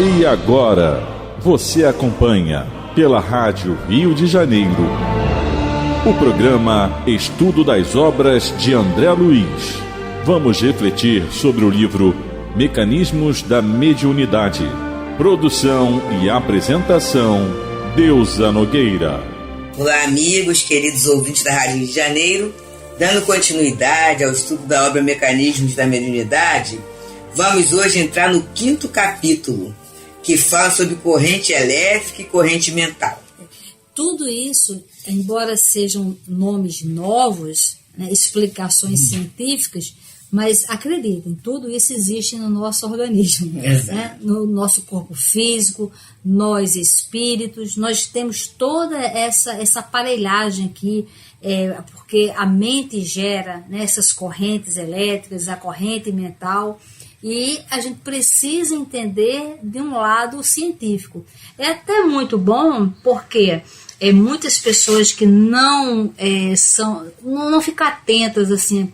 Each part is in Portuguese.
E agora, você acompanha pela Rádio Rio de Janeiro o programa Estudo das Obras de André Luiz. Vamos refletir sobre o livro Mecanismos da Mediunidade. Produção e apresentação, Deusa Nogueira. Olá, amigos, queridos ouvintes da Rádio Rio de Janeiro. Dando continuidade ao estudo da obra Mecanismos da Mediunidade, vamos hoje entrar no 5º capítulo, que fala sobre corrente elétrica e corrente mental. Tudo isso, embora sejam nomes novos, né, explicações científicas, mas acreditem, tudo isso existe no nosso organismo, né, no nosso corpo físico, nós espíritos, nós temos toda essa aparelhagem aqui, porque a mente gera, né, essas correntes elétricas, a corrente mental. E a gente precisa entender de um lado científico. É até muito bom porque muitas pessoas que não ficam atentas assim,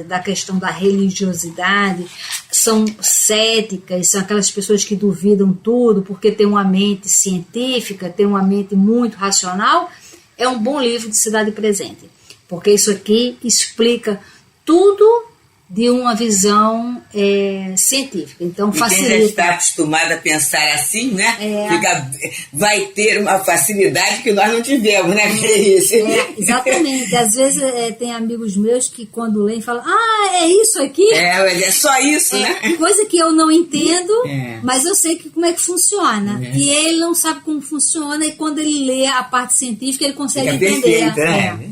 da questão da religiosidade, são céticas, são aquelas pessoas que duvidam tudo porque tem uma mente científica, tem uma mente muito racional. É um bom livro de Cidade Presente, porque isso aqui explica tudo de uma visão científica. Então, facilita. Quem já está acostumado a pensar assim, né? Vai ter uma facilidade que nós não tivemos, né? Exatamente. Às vezes tem amigos meus que quando leem falam, é isso aqui? É só isso, né? Coisa que eu não entendo, mas eu sei como é que funciona. E ele não sabe como funciona, e quando ele lê a parte científica, ele consegue entender. Perfeito, né?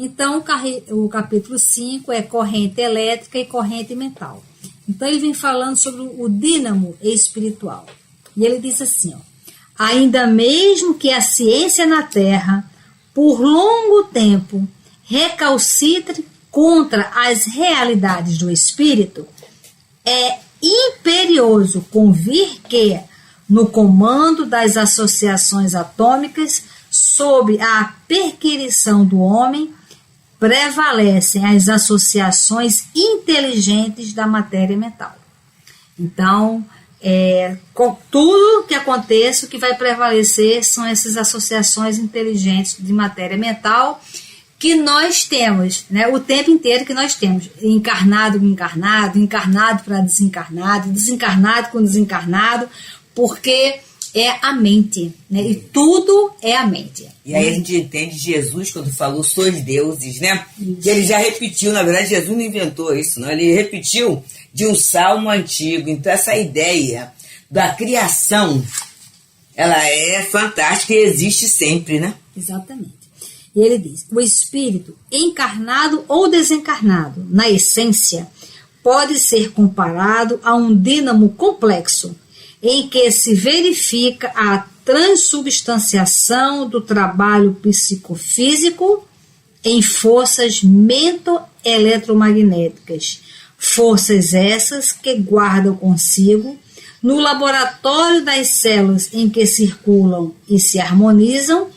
Então, o capítulo 5 é corrente elétrica e corrente mental. Então, ele vem falando sobre o dínamo espiritual. E ele diz assim, ainda mesmo que a ciência na Terra, por longo tempo, recalcitre contra as realidades do espírito, é imperioso convir que, no comando das associações atômicas, sob a perquirição do homem, prevalecem as associações inteligentes da matéria mental. Então, com tudo que aconteça, o que vai prevalecer são essas associações inteligentes de matéria mental que nós temos, né, o tempo inteiro que nós temos, encarnado com encarnado, encarnado para desencarnado, desencarnado com desencarnado, porque é a mente, né? E tudo é a mente. E aí a gente entende Jesus quando falou sois deuses, né? Isso. Que ele já repetiu, na verdade Jesus não inventou isso, não. Ele repetiu de um salmo antigo. Então essa ideia da criação, ela é fantástica e existe sempre, né? Exatamente. E ele diz, o espírito encarnado ou desencarnado, na essência, pode ser comparado a um dínamo complexo, em que se verifica a transubstanciação do trabalho psicofísico em forças mento-eletromagnéticas, forças essas que guardam consigo, no laboratório das células em que circulam e se harmonizam,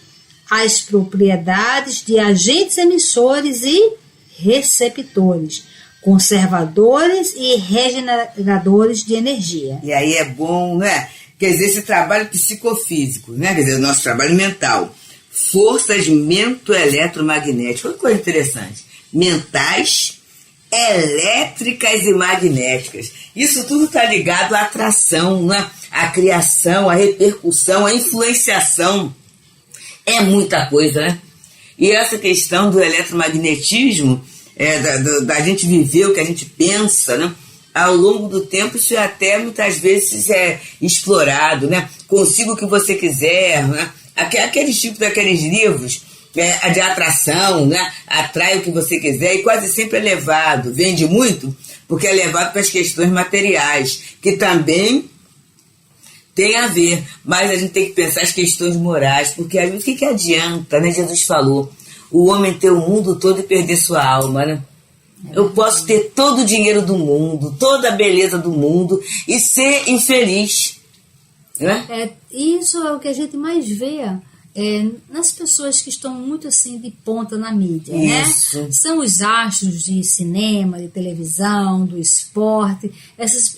as propriedades de agentes emissores e receptores, conservadores e regeneradores de energia. E aí é bom, né? Quer dizer, esse trabalho psicofísico, né? Quer dizer, o nosso trabalho mental. Forças mento-eletromagnéticas. Olha que coisa interessante. Mentais, elétricas e magnéticas. Isso tudo está ligado à atração, né? À criação, à repercussão, à influenciação. É muita coisa, né? E essa questão do eletromagnetismo, da gente viver o que a gente pensa, né? Ao longo do tempo isso até muitas vezes é explorado, né? Consiga o que você quiser, né? Aqueles tipos daqueles livros de atração, né? Atrai o que você quiser e quase sempre é levado, vende muito porque é levado para as questões materiais, que também tem a ver, mas a gente tem que pensar as questões morais, porque às vezes o que adianta, né? Jesus falou, o homem ter o mundo todo e perder sua alma, né? Eu posso ter todo o dinheiro do mundo, toda a beleza do mundo e ser infeliz, né? Isso é o que a gente mais vê nas pessoas que estão muito assim de ponta na mídia, Isso. né? São os astros de cinema, de televisão, do esporte,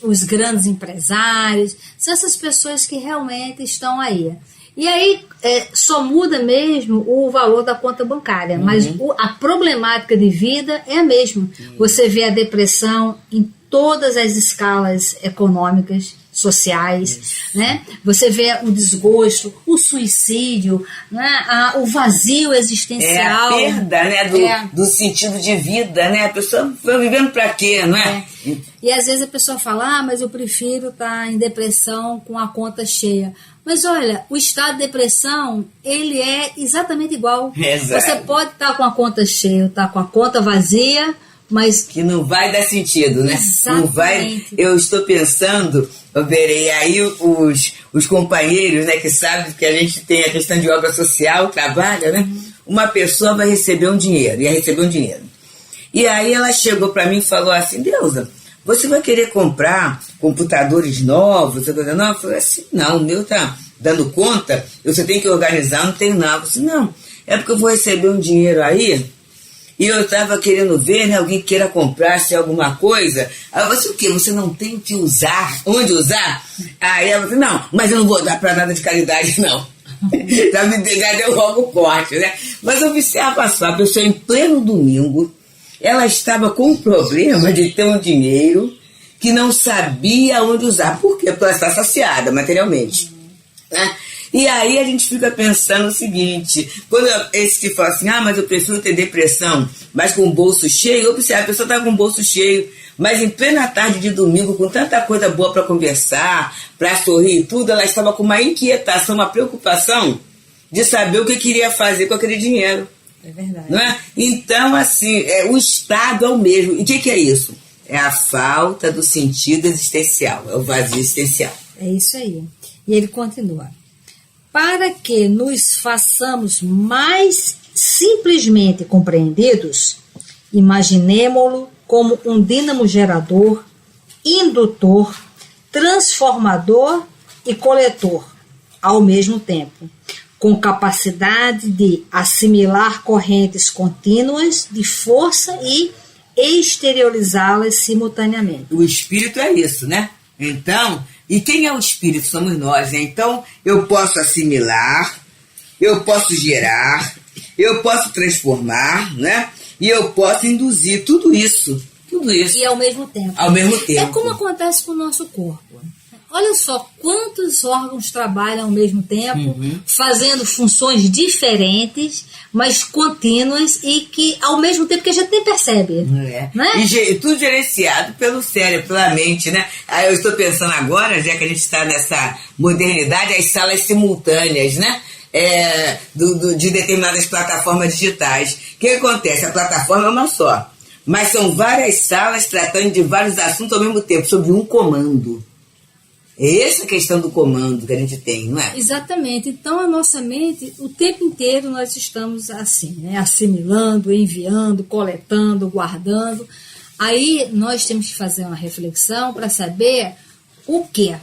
os grandes empresários, são essas pessoas que realmente estão aí. E aí só muda mesmo o valor da conta bancária, mas a problemática de vida é a mesma. Você vê a depressão em todas as escalas econômicas, sociais, né? Você vê o desgosto, o suicídio, né? O vazio existencial. É a perda, né? Do sentido de vida, né? A pessoa vai vivendo para quê, não é? E às vezes a pessoa fala, mas eu prefiro estar em depressão com a conta cheia. Mas olha, o estado de depressão, ele é exatamente igual. Exato. Você pode estar com a conta cheia, estar com a conta vazia, mas... que não vai dar sentido, né? Exatamente. Não vai. Eu estou pensando, e aí os companheiros, né, que sabem que a gente tem a questão de obra social, trabalha, né? Uma pessoa vai receber um dinheiro, ia receber um dinheiro. E aí ela chegou para mim e falou assim, Deusa, você vai querer comprar computadores novos, coisa nova? Eu falei assim, não, o meu tá dando conta, você tem que organizar, não tenho nada. Eu falei assim, não, é porque eu vou receber um dinheiro aí, e eu estava querendo ver, né, alguém queira comprar se alguma coisa. Aí eu falei assim, o quê? Você não tem o que usar? Onde usar? Aí ela falou assim, não, mas eu não vou dar para nada de caridade, não. Já deu logo o corte, né? Mas observa só, a pessoa em pleno domingo, ela estava com um problema de ter um dinheiro que não sabia onde usar. Por quê? Porque ela está saciada materialmente. Né? E aí a gente fica pensando o seguinte, quando esse que fala assim, mas eu prefiro ter depressão, mas com o bolso cheio, observa, a pessoa está com o bolso cheio, mas em plena tarde de domingo, com tanta coisa boa para conversar, para sorrir e tudo, ela estava com uma inquietação, uma preocupação de saber o que queria fazer com aquele dinheiro. É verdade. Não é? Então, assim, o estado é o mesmo. E o que é isso? É a falta do sentido existencial, é o vazio existencial. É isso aí. E ele continua. Para que nos façamos mais simplesmente compreendidos, imaginemo-lo como um dínamo gerador, indutor, transformador e coletor, ao mesmo tempo, com capacidade de assimilar correntes contínuas de força e exteriorizá-las simultaneamente. O espírito é isso, né? Então, e quem é o espírito? Somos nós, né? Então, eu posso assimilar, eu posso gerar, eu posso transformar, né? E eu posso induzir tudo isso. E ao mesmo tempo. Ao mesmo tempo. É como acontece com o nosso corpo. Olha só quantos órgãos trabalham ao mesmo tempo, fazendo funções diferentes, mas contínuas e que ao mesmo tempo que a gente nem percebe. Né? E tudo gerenciado pelo cérebro, pela mente, né? Aí eu estou pensando agora, já que a gente está nessa modernidade, as salas simultâneas, né? De determinadas plataformas digitais. O que acontece? A plataforma é uma só, mas são várias salas tratando de vários assuntos ao mesmo tempo, sobre um comando. É essa a questão do comando que a gente tem, não é? Exatamente. Então, a nossa mente, o tempo inteiro nós estamos assim, né? Assimilando, enviando, coletando, guardando. Aí nós temos que fazer uma reflexão para saber o quê?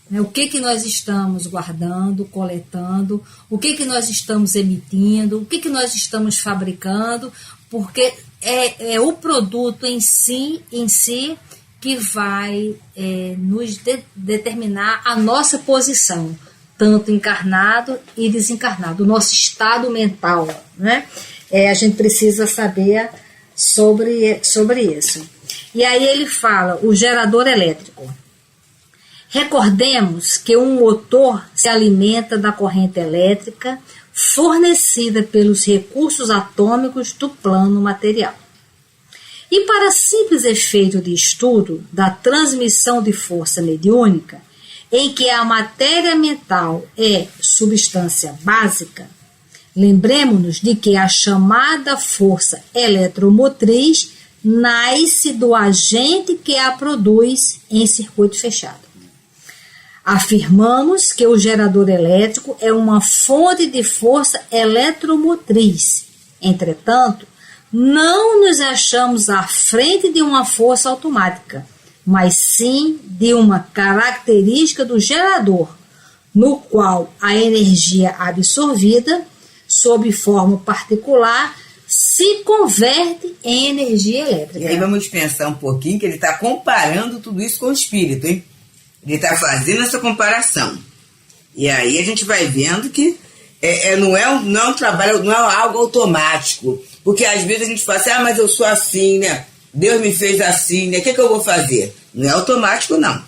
O que nós estamos guardando, coletando, o que nós estamos emitindo, o que nós estamos fabricando, porque é o produto em si que vai nos determinar a nossa posição, tanto encarnado e desencarnado, o nosso estado mental, né? A gente precisa saber sobre isso. E aí ele fala, o gerador elétrico. Recordemos que um motor se alimenta da corrente elétrica fornecida pelos recursos atômicos do plano material. E para simples efeito de estudo da transmissão de força mediúnica, em que a matéria mental é substância básica, lembremos-nos de que a chamada força eletromotriz nasce do agente que a produz em circuito fechado. Afirmamos que o gerador elétrico é uma fonte de força eletromotriz. Entretanto, não nos achamos à frente de uma força automática, mas sim de uma característica do gerador, no qual a energia absorvida, sob forma particular, se converte em energia elétrica. E aí vamos pensar um pouquinho que ele está comparando tudo isso com o espírito, hein? Ele está fazendo essa comparação. E aí a gente vai vendo que não é um trabalho, não é algo automático. Porque às vezes a gente fala assim, mas eu sou assim, né? Deus me fez assim, né? O que eu vou fazer? Não é automático, não.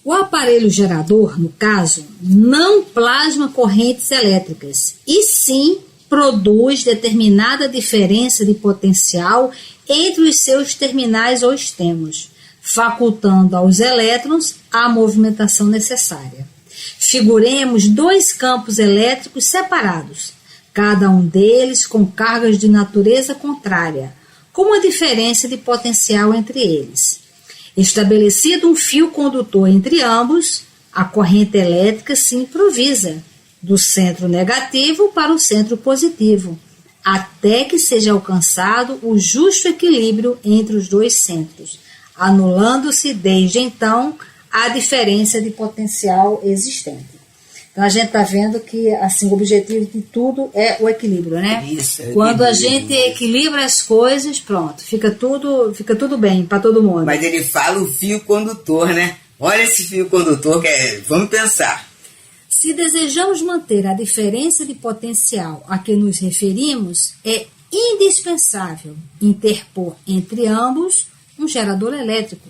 O aparelho gerador, no caso, não plasma correntes elétricas, e sim produz determinada diferença de potencial entre os seus terminais ou extremos, facultando aos elétrons a movimentação necessária. Figuremos 2 campos elétricos separados, cada um deles com cargas de natureza contrária, com uma diferença de potencial entre eles. Estabelecido um fio condutor entre ambos, a corrente elétrica se improvisa do centro negativo para o centro positivo, até que seja alcançado o justo equilíbrio entre os 2 centros, anulando-se desde então a diferença de potencial existente. Então a gente está vendo que assim, o objetivo de tudo é o equilíbrio, né? Isso, quando a gente equilibra as coisas, pronto, fica tudo bem para todo mundo. Mas ele fala o fio condutor, né? Olha esse fio condutor vamos pensar. Se desejamos manter a diferença de potencial a que nos referimos, é indispensável interpor entre ambos um gerador elétrico,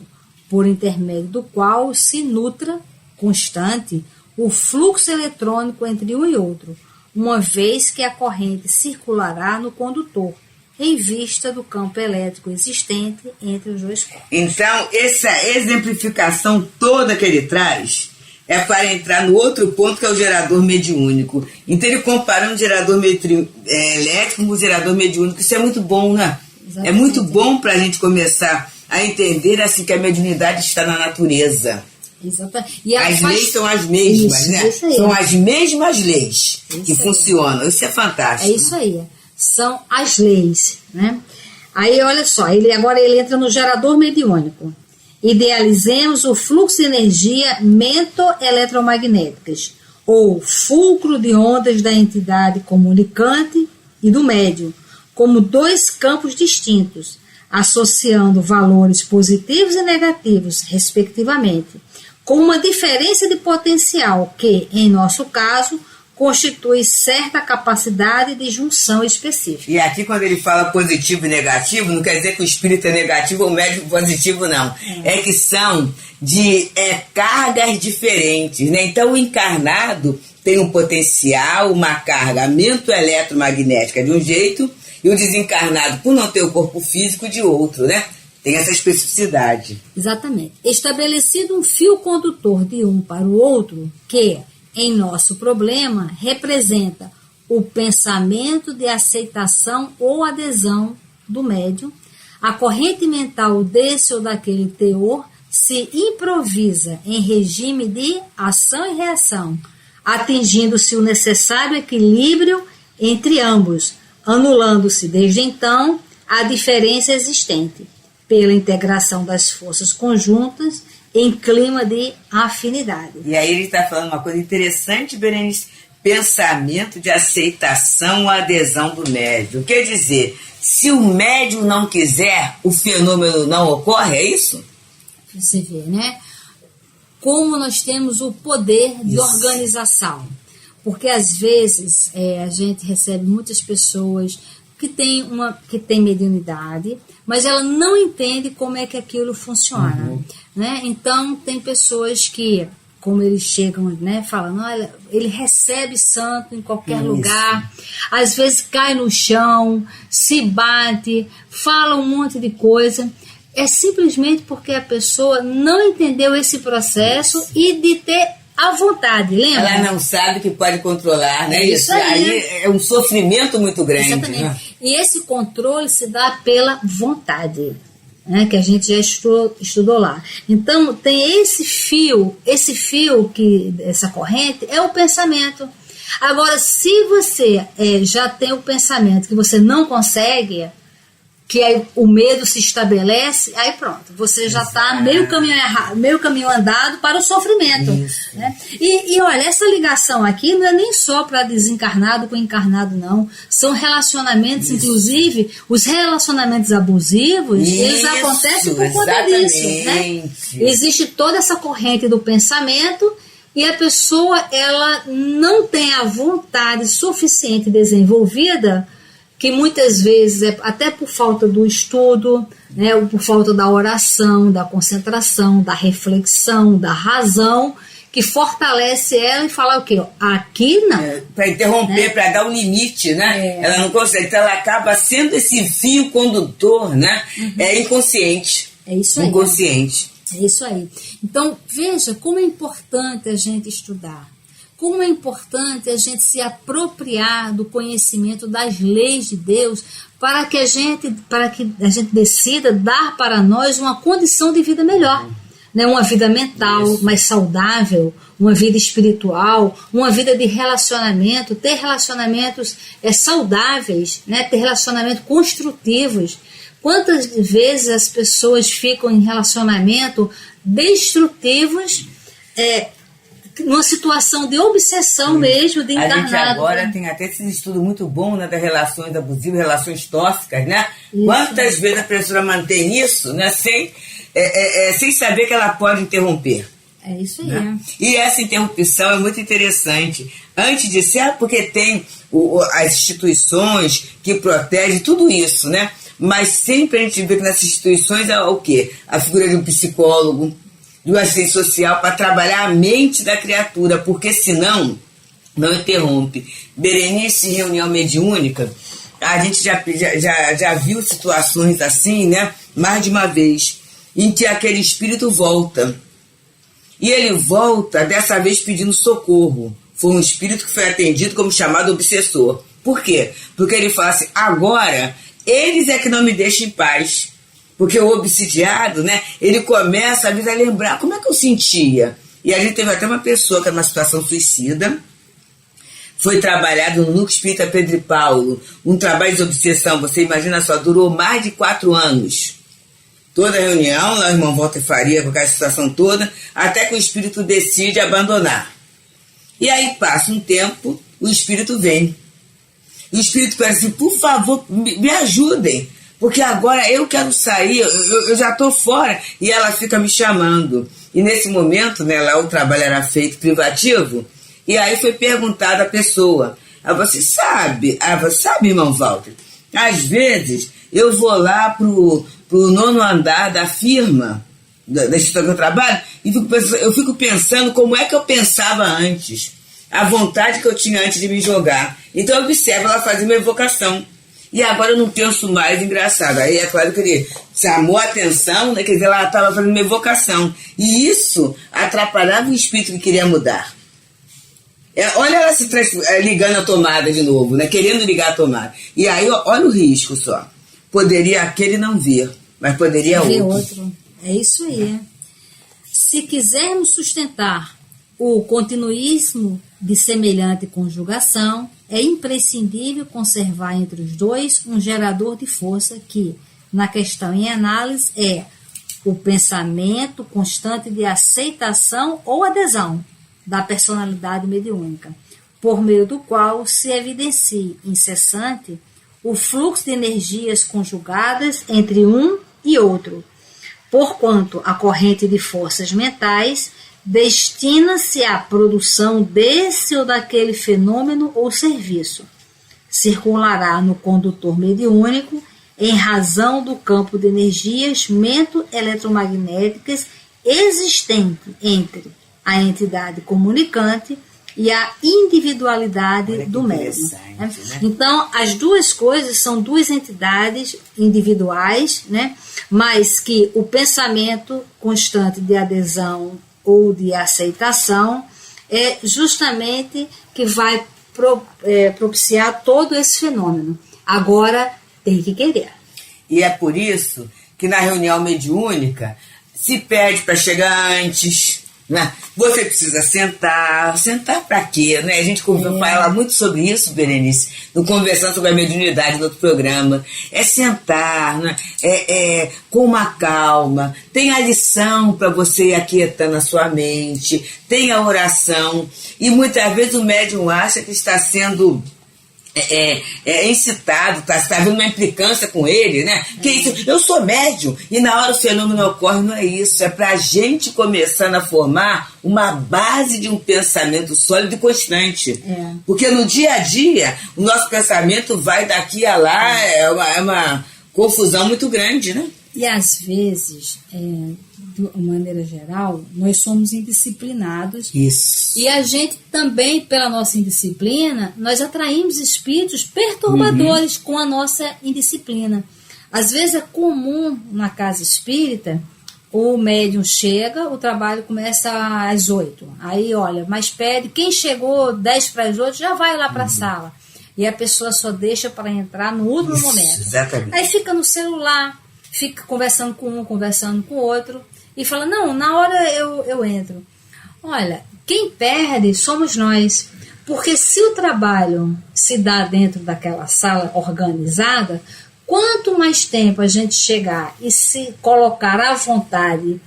por intermédio do qual se nutra constante o fluxo eletrônico entre um e outro, uma vez que a corrente circulará no condutor, em vista do campo elétrico existente entre os 2 corpos. Então, essa exemplificação toda que ele traz é para entrar no outro ponto, que é o gerador mediúnico. Então, ele comparando o gerador elétrico com o gerador mediúnico. Isso é muito bom, né? Exatamente. É muito bom para a gente começar a entender assim, que a mediunidade está na natureza. Exatamente. E as leis são as mesmas, né? São as mesmas leis que funcionam. Isso é fantástico. É isso aí. São as leis, né? Aí, olha só, agora ele entra no gerador mediúnico. Idealizemos o fluxo de energia mento-eletromagnéticas, ou fulcro de ondas da entidade comunicante e do médium, como 2 campos distintos, associando valores positivos e negativos, respectivamente, com uma diferença de potencial que, em nosso caso, constitui certa capacidade de junção específica. E aqui, quando ele fala positivo e negativo, não quer dizer que o espírito é negativo ou o médium positivo, não. É que são de cargas diferentes, né? Então, o encarnado tem um potencial, uma carga eletromagnética de um jeito, e o desencarnado, por não ter o corpo físico, de outro, né? Tem essa especificidade. Exatamente. Estabelecido um fio condutor de um para o outro, que, em nosso problema, representa o pensamento de aceitação ou adesão do médium, a corrente mental desse ou daquele teor se improvisa em regime de ação e reação, atingindo-se o necessário equilíbrio entre ambos, anulando-se desde então a diferença existente, pela integração das forças conjuntas em clima de afinidade. E aí ele está falando uma coisa interessante, Berenice, pensamento de aceitação ou adesão do médium. Quer dizer, se o médium não quiser, o fenômeno não ocorre, é isso? Você vê, né? Como nós temos o poder de organização. Porque às vezes a gente recebe muitas pessoas que tem mediunidade, mas ela não entende como é que aquilo funciona. Né? Então, tem pessoas que, como eles chegam, né, falam, olha, ele recebe santo em qualquer lugar, às vezes cai no chão, se bate, fala um monte de coisa. É simplesmente porque a pessoa não entendeu esse processo e de ter à vontade, lembra? Ela não sabe que pode controlar, né? Isso aí é um sofrimento muito grande. Exatamente. Né? E esse controle se dá pela vontade, né, que a gente já estudou lá. Então, tem esse fio essa corrente é o pensamento. Agora, se você já tem o pensamento que você não consegue, que aí o medo se estabelece, aí pronto, você já está meio caminho andado para o sofrimento. Né? E olha, essa ligação aqui não é nem só para desencarnado com encarnado, não. São relacionamentos, inclusive, os relacionamentos abusivos, eles acontecem por conta disso, né? Existe toda essa corrente do pensamento e a pessoa, ela não tem a vontade suficiente desenvolvida, que muitas vezes é até por falta do estudo, né, ou por falta da oração, da concentração, da reflexão, da razão, que fortalece ela e fala o quê? Aqui não. Para interromper, para dar um limite, né? Ela não consegue, então ela acaba sendo esse fio condutor, né? É inconsciente. É isso aí. Inconsciente. É isso aí. Então, veja como é importante a gente estudar. Como é importante a gente se apropriar do conhecimento das leis de Deus para que a gente decida dar para nós uma condição de vida melhor. Né? Uma vida mental mais saudável, uma vida espiritual, uma vida de relacionamento, ter relacionamentos saudáveis, né? Ter relacionamentos construtivos. Quantas vezes as pessoas ficam em relacionamento destrutivos, numa situação de obsessão mesmo, de encarnado. A gente agora tem até esse estudo muito bom, né, das relações abusivas, relações tóxicas, né? Isso. Quantas vezes a pessoa mantém isso, né, sem saber que ela pode interromper. É isso aí. Né? E essa interrupção é muito interessante. Antes de ser, porque tem as instituições que protegem tudo isso, né? Mas sempre a gente vê que nessas instituições é o quê? A figura de um psicólogo, de um assistente social para trabalhar a mente da criatura, porque senão não interrompe. Berenice, em reunião mediúnica, a gente já viu situações assim, né? Mais de uma vez, em que aquele espírito volta. E ele volta, dessa vez pedindo socorro. Foi um espírito que foi atendido como chamado obsessor. Por quê? Porque ele fala assim, agora eles é que não me deixam em paz. Porque o obsidiado, né, ele começa a lembrar como é que eu sentia. E a gente teve até uma pessoa que era uma situação suicida, foi trabalhado no Núcleo Espírita Pedro e Paulo, um trabalho de obsessão, você imagina só, durou mais de 4 anos. Toda a reunião, lá o irmão Walter Faria, com aquela situação toda, até que o espírito decide abandonar. E aí passa um tempo, o espírito vem. E o espírito fala assim, por favor, me ajudem. Porque agora eu quero sair, eu já estou fora, e ela fica me chamando. E nesse momento, né, lá o trabalho era feito privativo, e aí foi perguntada a pessoa, você sabe, irmão Walter, às vezes eu vou lá pro 9º andar da firma, da instituição que eu trabalho, e eu fico pensando como é que eu pensava antes, a vontade que eu tinha antes de me jogar. Então eu observo ela fazer uma evocação. E agora eu não penso mais, engraçado. Aí é claro que ele chamou a atenção, né, quer dizer, ela estava fazendo uma evocação. E isso atrapalhava o espírito que queria mudar. Olha ela se ligando a tomada de novo, né, querendo ligar a tomada. E aí, olha o risco só. Poderia aquele não vir, mas poderia outro. É isso aí. Se quisermos sustentar o continuismo de semelhante conjugação, é imprescindível conservar entre os dois um gerador de força que, na questão em análise, é o pensamento constante de aceitação ou adesão da personalidade mediúnica, por meio do qual se evidencia incessante o fluxo de energias conjugadas entre um e outro, porquanto a corrente de forças mentais destina-se à produção desse ou daquele fenômeno ou serviço. Circulará no condutor mediúnico em razão do campo de energias mento-eletromagnéticas existente entre a entidade comunicante e a individualidade do médium. Né? Então, as duas coisas são duas entidades individuais, né? Mas que o pensamento constante de adesão ou de aceitação é justamente que vai propiciar todo esse fenômeno. Agora, tem que querer. E é por isso que na reunião mediúnica se pede para chegar antes, né? Você precisa sentar para quê, né? A gente fala muito sobre isso, Berenice, no Conversando sobre a Mediunidade no outro programa. É sentar, né? Com uma calma, tem a lição para você ir aquietando a sua mente, tem a oração, e muitas vezes o médium acha que está sendo incitado, está havendo uma implicância com ele, né? Que isso, eu sou médium, e na hora o fenômeno ocorre, não é isso, é para a gente começando a formar uma base de um pensamento sólido e constante. Porque no dia a dia, o nosso pensamento vai daqui a lá, é uma confusão muito grande, né? E às vezes, de uma maneira geral, nós somos indisciplinados. Isso. E a gente também, pela nossa indisciplina, nós atraímos espíritos perturbadores com a nossa indisciplina. Às vezes é comum na casa espírita, o médium chega, o trabalho começa às 8. Aí, olha, mas pede, quem chegou 10 para as 8 já vai lá para a sala. E a pessoa só deixa para entrar no último momento. Exatamente. Aí fica no celular, fica conversando com um, conversando com o outro, e fala, não, na hora eu entro. Olha, quem perde somos nós, porque se o trabalho se dá dentro daquela sala organizada, quanto mais tempo a gente chegar e se colocar à vontade,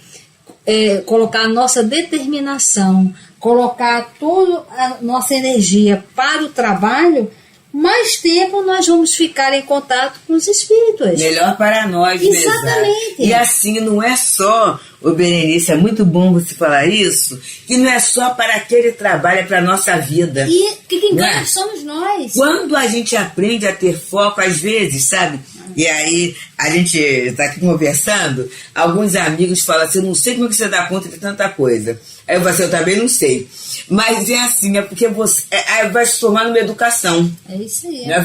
colocar a nossa determinação, colocar toda a nossa energia para o trabalho, mais tempo nós vamos ficar em contato com os espíritos. Melhor para nós. Exatamente. E assim, não é só, Berenice, é muito bom você falar isso, que não é só para aquele trabalho, é para a nossa vida. E quem ganha somos nós. Quando a gente aprende a ter foco, às vezes, sabe? E aí, a gente está aqui conversando, alguns amigos falam assim, eu não sei como que você dá conta de tanta coisa. Aí eu falo assim, eu também não sei. Mas é assim, é porque você vai se formar numa educação. É isso aí. Né?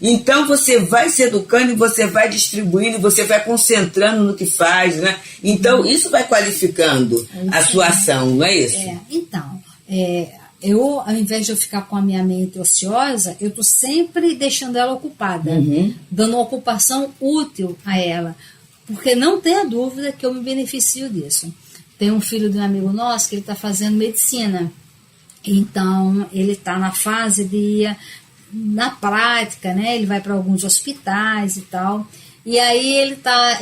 Então você vai se educando e você vai distribuindo, você vai concentrando no que faz, né? Então isso vai qualificando a sua ação, não é isso? Então, eu, ao invés de eu ficar com a minha mente ociosa, eu estou sempre deixando ela ocupada, dando uma ocupação útil a ela. Porque não tenha dúvida que eu me beneficio disso. Tem um filho de um amigo nosso que ele está fazendo medicina. Então, ele está na fase de ir na prática, né? Ele vai para alguns hospitais e tal. E aí ele está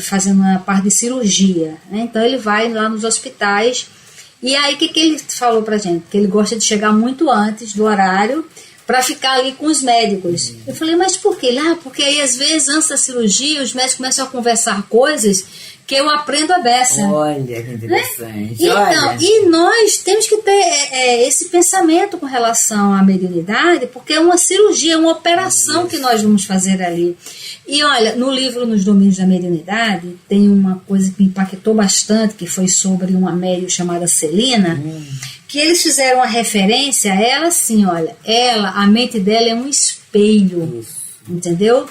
fazendo uma parte de cirurgia, né? Então, ele vai lá nos hospitais. E aí, o que ele falou para a gente? Que ele gosta de chegar muito antes do horário para ficar ali com os médicos. Eu falei, mas por quê? Porque aí, às vezes, antes da cirurgia, os médicos começam a conversar coisas que eu aprendo a beça. Olha, que interessante. Então, e nós temos que ter esse pensamento com relação à mediunidade, porque é uma cirurgia, é uma operação que nós vamos fazer ali. E olha, no livro Nos Domínios da Mediunidade, tem uma coisa que me impactou bastante, que foi sobre uma médium chamada Celina, que eles fizeram uma referência a ela assim, olha, a mente dela é um espelho, entendeu?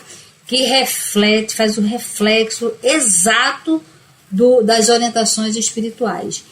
Que reflete, faz o reflexo exato das orientações espirituais.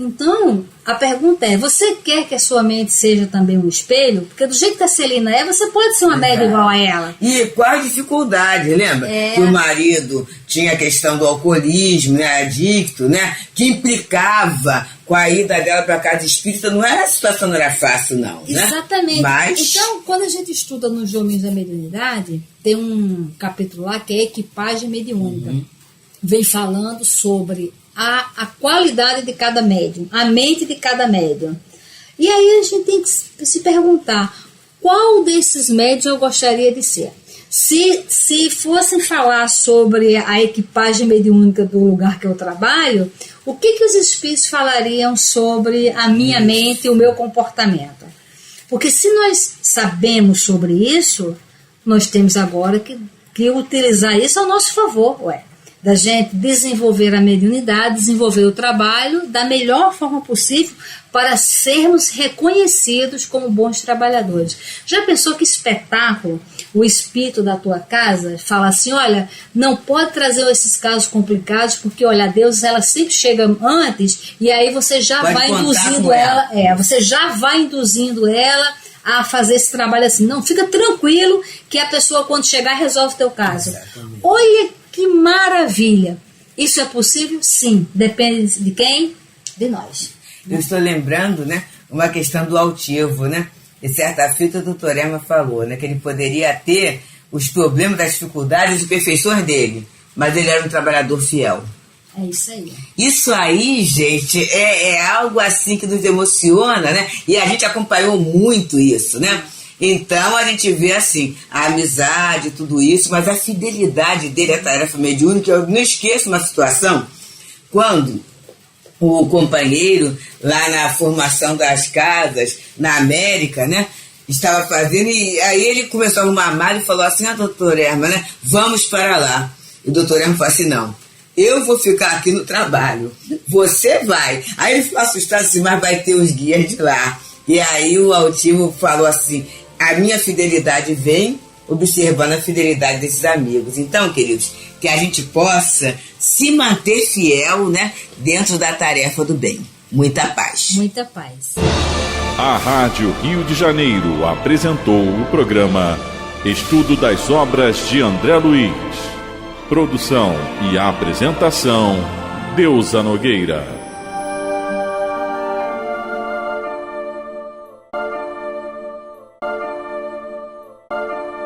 Então, a pergunta é, você quer que a sua mente seja também um espelho? Porque do jeito que a Celina você pode ser uma média igual a ela. E quais dificuldades, lembra? Que o marido tinha a questão do alcoolismo, né, adicto, né, que implicava com a ida dela para a casa espírita, a situação não era fácil, não. Exatamente. Né? Mas... Então, quando a gente estuda nos Domínios da Mediunidade, tem um capítulo lá que é Equipagem Mediúnica. Vem falando sobre a qualidade de cada médium, a mente de cada médium. E aí a gente tem que se perguntar, qual desses médiums eu gostaria de ser? Se fossem falar sobre a equipagem mediúnica do lugar que eu trabalho, o que os espíritos falariam sobre a minha mente e o meu comportamento? Porque se nós sabemos sobre isso, nós temos agora que utilizar isso ao nosso favor, da gente desenvolver a mediunidade, desenvolver o trabalho da melhor forma possível para sermos reconhecidos como bons trabalhadores. Já pensou que espetáculo o espírito da tua casa fala assim, olha, não pode trazer esses casos complicados porque, olha, a Deus, ela sempre chega antes e aí você já vai induzindo ela, você já vai induzindo ela a fazer esse trabalho assim. Não, fica tranquilo que a pessoa quando chegar resolve o teu caso. Exatamente. Olha que maravilha! Isso é possível? Sim. Depende de quem? De nós. Eu estou lembrando, né, uma questão do altivo, né? E certa feita o doutor Erma falou, né, que ele poderia ter os problemas, das dificuldades e imperfeições dele, mas ele era um trabalhador fiel. É isso aí. Isso aí, gente, é algo assim que nos emociona, né? E a gente acompanhou muito isso, né? Então a gente vê assim, a amizade, tudo isso, mas a fidelidade dele à tarefa mediúnica. Eu não esqueço uma situação, quando o companheiro, lá na formação das casas, na América, né? Estava fazendo, e aí ele começou a arrumar mala e falou assim, doutor Erma, né? Vamos para lá. E o doutor Erma falou assim, não, eu vou ficar aqui no trabalho, você vai. Aí ele ficou assustado assim, mas vai ter os guias de lá. E aí o altivo falou assim, a minha fidelidade vem observando a fidelidade desses amigos. Então, queridos, que a gente possa se manter fiel, né, dentro da tarefa do bem. Muita paz. Muita paz. A Rádio Rio de Janeiro apresentou o programa Estudo das Obras de André Luiz. Produção e apresentação, Deusa Nogueira.